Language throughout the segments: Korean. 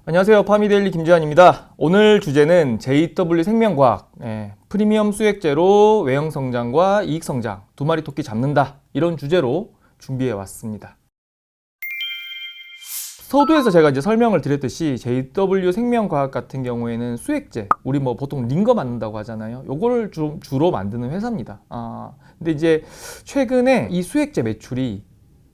안녕하세요. 파미데일리 김주환입니다. 오늘 주제는 JW 생명과학, 프리미엄 수익제로 외형 성장과 이익 성장, 두 마리 토끼 잡는다. 이런 주제로 준비해 왔습니다. 서두에서 제가 이제 설명을 드렸듯이 JW 생명과학 같은 경우에는 수액제, 우리 뭐 보통 링거 만든다고 하잖아요. 요거를 주로 만드는 회사입니다. 근데 이제 최근에 이 수액제 매출이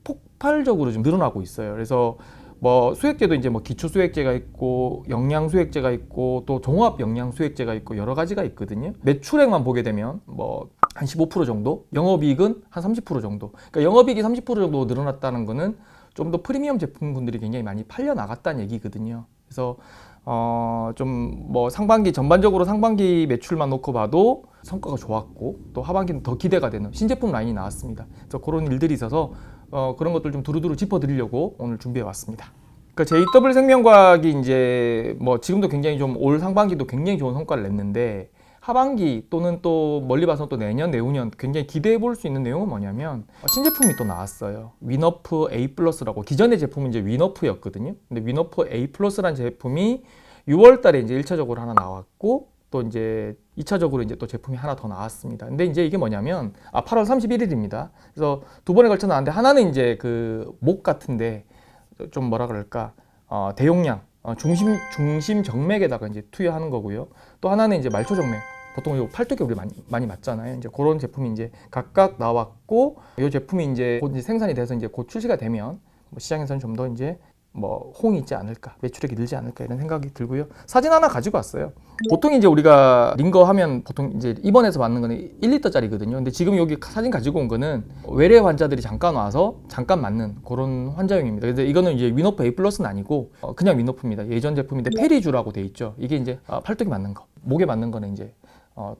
폭발적으로 좀 늘어나고 있어요. 그래서 뭐 수액제도 이제 뭐 기초 수액제가 있고 영양 수액제가 있고 또 종합 영양 수액제가 있고 여러 가지가 있거든요. 매출액만 보게 되면 뭐 한 15% 정도, 영업이익은 한 30% 정도. 그러니까 영업이익이 30% 정도 늘어났다는 거는 좀 더 프리미엄 제품군들이 굉장히 많이 팔려 나갔다는 얘기거든요. 그래서 좀 뭐 상반기 전반적으로 상반기 매출만 놓고 봐도 성과가 좋았고 또 하반기는 더 기대가 되는 신제품 라인이 나왔습니다. 그래서 그런 일들이 있어서 그런 것들 좀 두루두루 짚어드리려고 오늘 준비해 왔습니다. 그러니까 JW 생명과학이 이제 뭐 지금도 굉장히 좀 올 상반기도 굉장히 좋은 성과를 냈는데 하반기 또는 또 멀리 봐서 또 내년, 내후년 굉장히 기대해 볼 수 있는 내용은 뭐냐면 신제품이 또 나왔어요. 위너프 A 플러스라고. 기존의 제품은 이제 위너프였거든요. 근데 위너프 A 플러스라는 제품이 6월 달에 이제 1차적으로 하나 나왔고 또 이제 2차적으로 이제 또 제품이 하나 더 나왔습니다. 근데 이제 이게 뭐냐면 8월 31일입니다. 그래서 두 번에 걸쳐 나왔는데 하나는 이제 그 목 같은데 좀 뭐라 그럴까 대용량 중심 정맥에다가 이제 투여하는 거고요. 또 하나는 이제 말초 정맥. 보통 요 팔뚝에 우리 많이 맞잖아요. 이제 그런 제품이 이제 각각 나왔고, 이 제품이 이제 곧 이제 생산이 돼서 이제 곧 출시가 되면 뭐 시장에서는 좀 더 이제 뭐 호응이 있지 않을까, 매출액이 늘지 않을까 이런 생각이 들고요. 사진 하나 가지고 왔어요. 보통 이제 우리가 링거 하면 보통 이제 입원해서 받는 거는 1리터짜리거든요. 근데 지금 여기 사진 가지고 온 거는 외래 환자들이 잠깐 와서 잠깐 맞는 그런 환자용입니다. 그래서 이거는 이제 위너프 A 플러스는 아니고 그냥 위너프입니다. 예전 제품인데 페리주라고 돼 있죠. 이게 이제 팔뚝에 맞는 거, 목에 맞는 거는 이제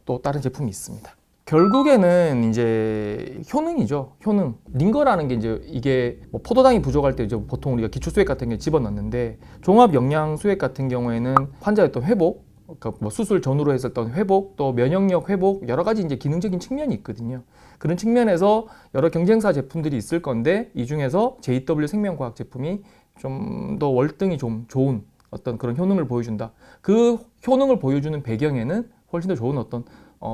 또 다른 제품이 있습니다. 결국에는 이제 효능이죠. 효능. 링거라는 게 이제 이게 뭐 포도당이 부족할 때 이제 보통 우리가 기초 수액 같은 게 집어넣는데 종합 영양 수액 같은 경우에는 환자의 또 회복, 그러니까 뭐 수술 전후로 했었던 회복, 또 면역력 회복 여러 가지 이제 기능적인 측면이 있거든요. 그런 측면에서 여러 경쟁사 제품들이 있을 건데 이 중에서 JW 생명과학 제품이 좀 더 월등히 좀 좋은 어떤 그런 효능을 보여준다. 그 효능을 보여주는 배경에는 훨씬 더 좋은 어떤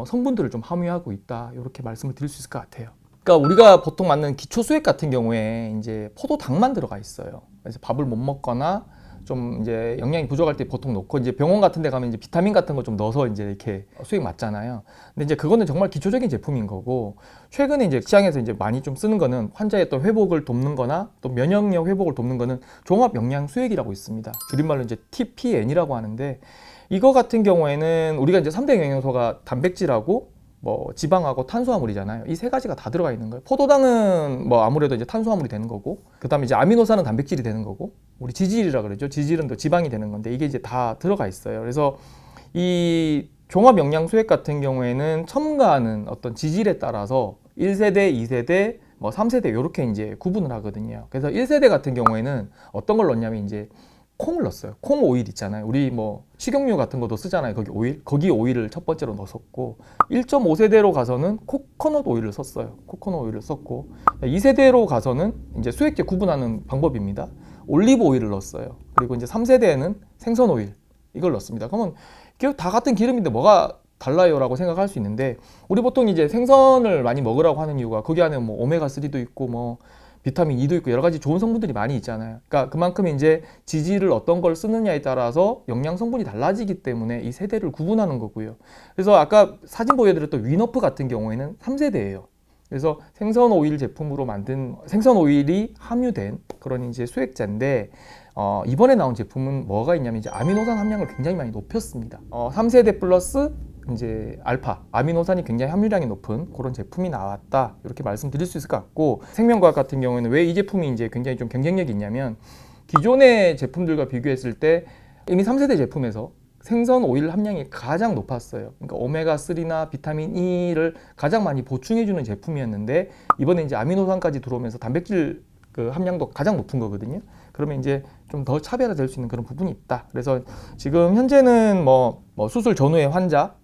성분들을 좀 함유하고 있다. 이렇게 말씀을 드릴 수 있을 것 같아요. 그러니까 우리가 보통 맞는 기초 수액 같은 경우에 이제 포도당만 들어가 있어요. 그래서 밥을 못 먹거나 좀 이제 영양이 부족할 때 보통 넣고 이제 병원 같은 데 가면 이제 비타민 같은 거 좀 넣어서 이제 이렇게 수액 맞잖아요. 근데 이제 그거는 정말 기초적인 제품인 거고 최근에 이제 시장에서 이제 많이 좀 쓰는 거는 환자의 또 회복을 돕는 거나 또 면역력 회복을 돕는 거는 종합 영양 수액이라고 있습니다. 줄임말로 이제 TPN이라고 하는데 이거 같은 경우에는 우리가 이제 3대 영양소가 단백질하고 뭐 지방하고 탄수화물이잖아요. 이 세 가지가 다 들어가 있는 거예요. 포도당은 뭐 아무래도 이제 탄수화물이 되는 거고, 그다음에 이제 아미노산은 단백질이 되는 거고, 우리 지질이라 그러죠. 지질은 또 지방이 되는 건데 이게 이제 다 들어가 있어요. 그래서 이 종합 영양 수액 같은 경우에는 첨가하는 어떤 지질에 따라서 1세대, 2세대, 뭐 3세대 이렇게 이제 구분을 하거든요. 그래서 1세대 같은 경우에는 어떤 걸 넣냐면 이제 콩을 넣었어요. 콩 오일 있잖아요. 우리 뭐 식용유 같은 것도 쓰잖아요. 거기 오일을 첫 번째로 넣었고 1.5세대로 가서는 코코넛 오일을 썼어요. 코코넛 오일을 썼고 2세대로 가서는 이제 수액제 구분하는 방법입니다. 올리브 오일을 넣었어요. 그리고 이제 3세대에는 생선 오일 이걸 넣습니다. 그러면 다 같은 기름인데 뭐가 달라요? 라고 생각할 수 있는데 우리 보통 이제 생선을 많이 먹으라고 하는 이유가 거기 안에 뭐 오메가3도 있고 뭐 비타민 E도 있고 여러 가지 좋은 성분들이 많이 있잖아요. 그러니까 그만큼 이제 지질을 어떤 걸 쓰느냐에 따라서 영양 성분이 달라지기 때문에 이 세대를 구분하는 거고요. 그래서 아까 사진 보여드렸던 위너프 같은 경우에는 3세대예요. 그래서 생선 오일 제품으로 만든 생선 오일이 함유된 그런 이제 수액제인데 이번에 나온 제품은 뭐가 있냐면 이제 아미노산 함량을 굉장히 많이 높였습니다. 3세대 플러스 이제 알파, 아미노산이 굉장히 함유량이 높은 그런 제품이 나왔다. 이렇게 말씀드릴 수 있을 것 같고 생명과학 같은 경우에는 왜 이 제품이 이제 굉장히 좀 경쟁력이 있냐면 기존의 제품들과 비교했을 때 이미 3세대 제품에서 생선 오일 함량이 가장 높았어요. 그러니까 오메가3나 비타민 E를 가장 많이 보충해주는 제품이었는데 이번에 이제 아미노산까지 들어오면서 단백질 그 함량도 가장 높은 거거든요. 그러면 이제 좀 더 차별화될 수 있는 그런 부분이 있다. 그래서 지금 현재는 뭐 수술 전후의 환자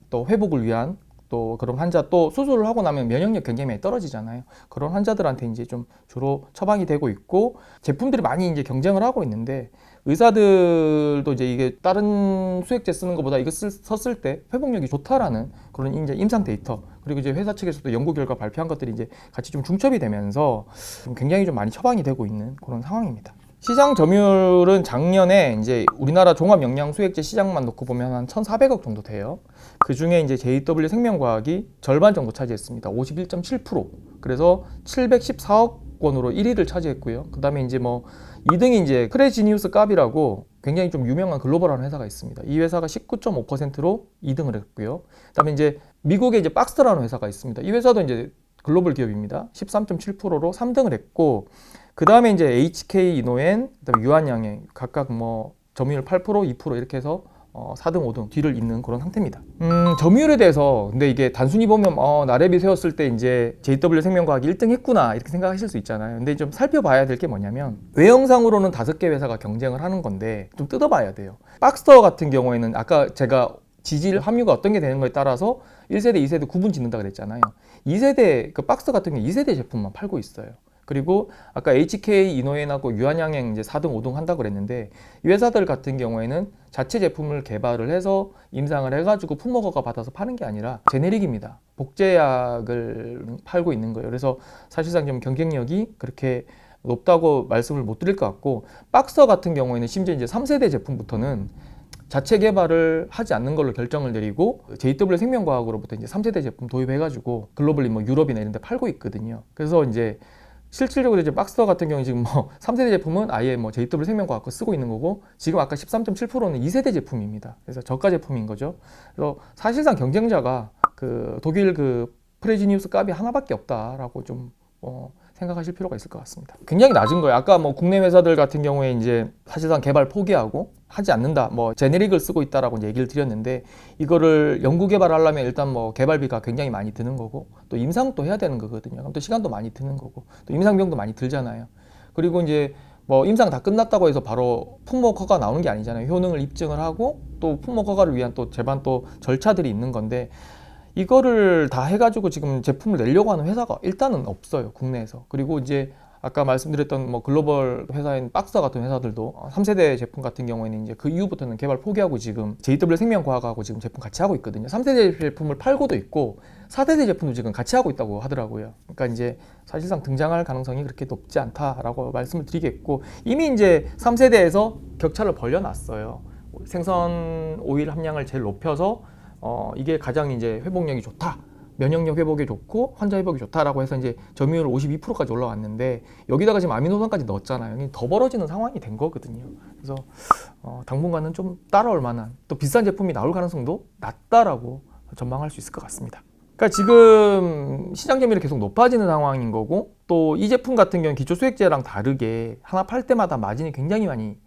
또 회복을 위한 또 그런 환자 또 수술을 하고 나면 면역력 굉장히 많이 떨어지잖아요. 그런 환자들한테 이제 좀 주로 처방이 되고 있고 제품들이 많이 이제 경쟁을 하고 있는데 의사들도 이제 이게 다른 수액제 쓰는 것보다 이거 썼을 때 회복력이 좋다라는 그런 이제 임상 데이터 그리고 이제 회사 측에서도 연구 결과 발표한 것들이 이제 같이 좀 중첩이 되면서 좀 굉장히 좀 많이 처방이 되고 있는 그런 상황입니다. 시장 점유율은 작년에 이제 우리나라 종합영양수액제 시장만 놓고 보면 한 1,400억 정도 돼요. 그 중에 이제 JW 생명과학이 절반 정도 차지했습니다. 51.7%. 그래서 714억 원으로 1위를 차지했고요. 그 다음에 이제 뭐 2등이 이제 프레지니우스 깝이라고 굉장히 좀 유명한 글로벌한 회사가 있습니다. 이 회사가 19.5%로 2등을 했고요. 그 다음에 이제 미국에 이제 박스라는 회사가 있습니다. 이 회사도 이제 글로벌 기업입니다. 13.7%로 3등을 했고, 그 다음에 이제 HK 이노엔, 그다음에 유한양행 각각 뭐 점유율 8%, 2% 이렇게 해서 4등, 5등 뒤를 잇는 그런 상태입니다. 점유율에 대해서 근데 이게 단순히 보면 나래비 세웠을 때 이제 JW 생명과학이 1등 했구나 이렇게 생각하실 수 있잖아요. 근데 좀 살펴봐야 될 게 뭐냐면 외형상으로는 5개 회사가 경쟁을 하는 건데 좀 뜯어봐야 돼요. 박스터 같은 경우에는 아까 제가 지질 함유가 어떤 게 되는 거에 따라서 1세대, 2세대 구분 짓는다 그랬잖아요. 2세대 그 박스터 같은 경우 2세대 제품만 팔고 있어요. 그리고 아까 HK 이노엔하고 유한양행 이제 4등, 5등 한다고 그랬는데 이 회사들 같은 경우에는 자체 제품을 개발을 해서 임상을 해가지고 품목허가 받아서 파는 게 아니라 제네릭입니다. 복제약을 팔고 있는 거예요. 그래서 사실상 좀 경쟁력이 그렇게 높다고 말씀을 못 드릴 것 같고 박서 같은 경우에는 심지어 이제 3세대 제품부터는 자체 개발을 하지 않는 걸로 결정을 내리고 JW 생명과학으로부터 이제 3세대 제품 도입해가지고 글로벌리 뭐 유럽이나 이런 데 팔고 있거든요. 그래서 이제 실질적으로 이제 박스터 같은 경우 지금 뭐 3세대 제품은 아예 뭐 JW 생명과학 거 쓰고 있는 거고 지금 아까 13.7%는 2세대 제품입니다. 그래서 저가 제품인 거죠. 그래서 사실상 경쟁자가 그 독일 그 프레지니우스 값이 하나밖에 없다라고 좀 생각하실 필요가 있을 것 같습니다. 굉장히 낮은 거예요. 아까 뭐 국내 회사들 같은 경우에 이제 사실상 개발 포기하고 하지 않는다, 뭐 제네릭을 쓰고 있다라고 얘기를 드렸는데 이거를 연구 개발하려면 일단 뭐 개발비가 굉장히 많이 드는 거고 또 임상도 해야 되는 거거든요. 그럼 또 시간도 많이 드는 거고 또 임상비용도 많이 들잖아요. 그리고 이제 뭐 임상 다 끝났다고 해서 바로 품목 허가 나오는 게 아니잖아요. 효능을 입증을 하고 또 품목 허가를 위한 또 제반 또 절차들이 있는 건데 이거를 다 해가지고 지금 제품을 내려고 하는 회사가 일단은 없어요, 국내에서. 그리고 이제 아까 말씀드렸던 뭐 글로벌 회사인 박사 같은 회사들도 3세대 제품 같은 경우에는 이제 그 이후부터는 개발 포기하고 지금 JW 생명과학하고 지금 제품 같이 하고 있거든요. 3세대 제품을 팔고도 있고 4세대 제품도 지금 같이 하고 있다고 하더라고요. 그러니까 이제 사실상 등장할 가능성이 그렇게 높지 않다라고 말씀을 드리겠고 이미 이제 3세대에서 격차를 벌려놨어요. 생선 오일 함량을 제일 높여서 이게 가장 이제 회복력이 좋다. 면역력 회복이 좋고 환자 회복이 좋다라고 해서 이제 점유율 52%까지 올라왔는데 여기다가 지금 아미노산까지 넣었잖아요. 여기 더 벌어지는 상황이 된 거거든요. 그래서 당분간은 좀 따라올 만한 또 비싼 제품이 나올 가능성도 낮다라고 전망할 수 있을 것 같습니다. 그러니까 지금 시장 점유율이 계속 높아지는 상황인 거고 또 이 제품 같은 경우는 기초 수액제랑 다르게 하나 팔 때마다 마진이 굉장히 많이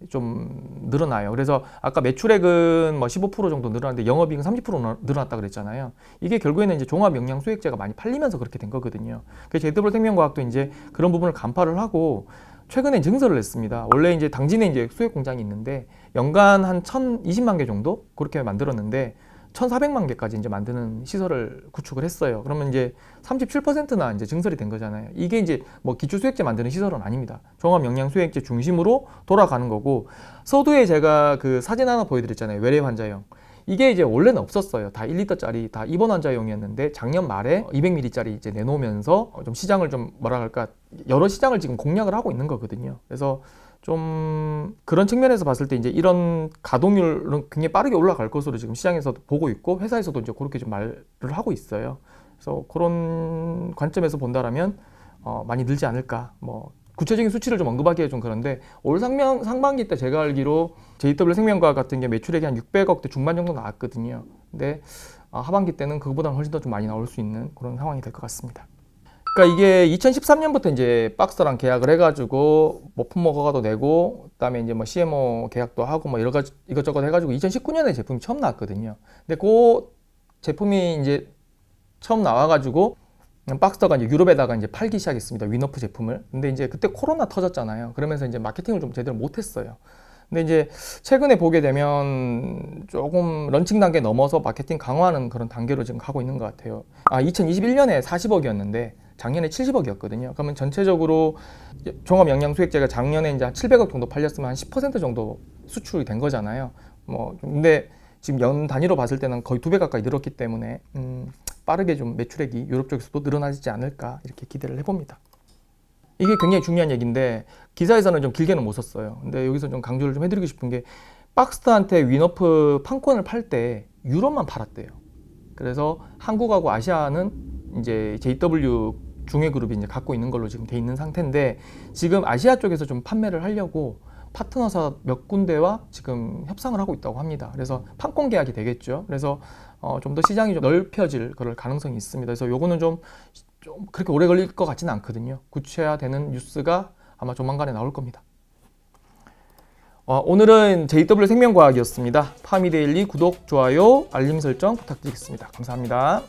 좀 늘어나요. 그래서 아까 매출액은 뭐 15% 정도 늘어났는데 영업이익은 30% 늘어났다 그랬잖아요. 이게 결국에는 이제 종합 영양 수액제가 많이 팔리면서 그렇게 된 거거든요. 그래서 JW 생명과학도 이제 그런 부분을 간파를 하고 최근에 증설을 했습니다. 원래 이제 당진에 이제 수액 공장이 있는데 연간 한 1,020만 개 정도 그렇게 만들었는데 1,400만 개까지 이제 만드는 시설을 구축을 했어요. 그러면 이제 37%나 이제 증설이 된 거잖아요. 이게 이제 뭐 기초 수액제 만드는 시설은 아닙니다. 종합 영양 수액제 중심으로 돌아가는 거고 서두에 제가 그 사진 하나 보여드렸잖아요. 외래 환자용. 이게 이제 원래는 없었어요. 다 1리터짜리 다 입원 환자용이었는데 작년 말에 200ml짜리 이제 내놓으면서 좀 시장을 좀 뭐라 할까 여러 시장을 지금 공략을 하고 있는 거거든요. 그래서 좀 그런 측면에서 봤을 때 이제 이런 가동률은 굉장히 빠르게 올라갈 것으로 지금 시장에서도 보고 있고 회사에서도 이제 그렇게 좀 말을 하고 있어요. 그래서 그런 관점에서 본다라면 많이 늘지 않을까. 뭐 구체적인 수치를 좀 언급하기가 좀 그런데 올 상반기 때 제가 알기로 JW 생명과학 같은 게 매출액이 한 600억대 중반 정도 나왔거든요. 근데 하반기 때는 그거보다는 훨씬 더 좀 많이 나올 수 있는 그런 상황이 될 것 같습니다. 그러니까 이게 2013년부터 이제 박스랑 계약을 해가지고 뭐 품목 허가도 내고 그다음에 이제 뭐 CMO 계약도 하고 뭐 여러 가지 이것저것 해가지고 2019년에 제품이 처음 나왔거든요. 근데 그 제품이 이제 처음 나와가지고 박스터가 이제 유럽에다가 이제 팔기 시작했습니다. 위너프 제품을. 근데 이제 그때 코로나 터졌잖아요. 그러면서 이제 마케팅을 좀 제대로 못했어요. 근데 이제 최근에 보게 되면 조금 런칭 단계 넘어서 마케팅 강화하는 그런 단계로 지금 가고 있는 것 같아요. 2021년에 40억이었는데 작년에 70억이었거든요. 그러면 전체적으로 종합 영양수액제가 작년에 이제 700억 정도 팔렸으면 한 10% 정도 수출이 된 거잖아요. 근데 지금 연 단위로 봤을 때는 거의 2배 가까이 늘었기 때문에 빠르게 좀 매출액이 유럽 쪽에서도 늘어나지 않을까 이렇게 기대를 해봅니다. 이게 굉장히 중요한 얘기인데 기사에서는 좀 길게는 못 썼어요. 근데 여기서 좀 강조를 좀 해드리고 싶은 게 박스터한테 위너프 판권을 팔 때 유럽만 팔았대요. 그래서 한국하고 아시아는 이제 JW 중외그룹이 이제 갖고 있는 걸로 지금 돼 있는 상태인데 지금 아시아 쪽에서 좀 판매를 하려고 파트너사 몇 군데와 지금 협상을 하고 있다고 합니다. 그래서 판권 계약이 되겠죠. 그래서 좀 더 시장이 좀 넓혀질 그럴 가능성이 있습니다. 그래서 요거는 좀 그렇게 오래 걸릴 것 같지는 않거든요. 구체화되는 뉴스가 아마 조만간에 나올 겁니다. 오늘은 JW 생명과학이었습니다. 파미데일리 구독, 좋아요, 알림 설정 부탁드리겠습니다. 감사합니다.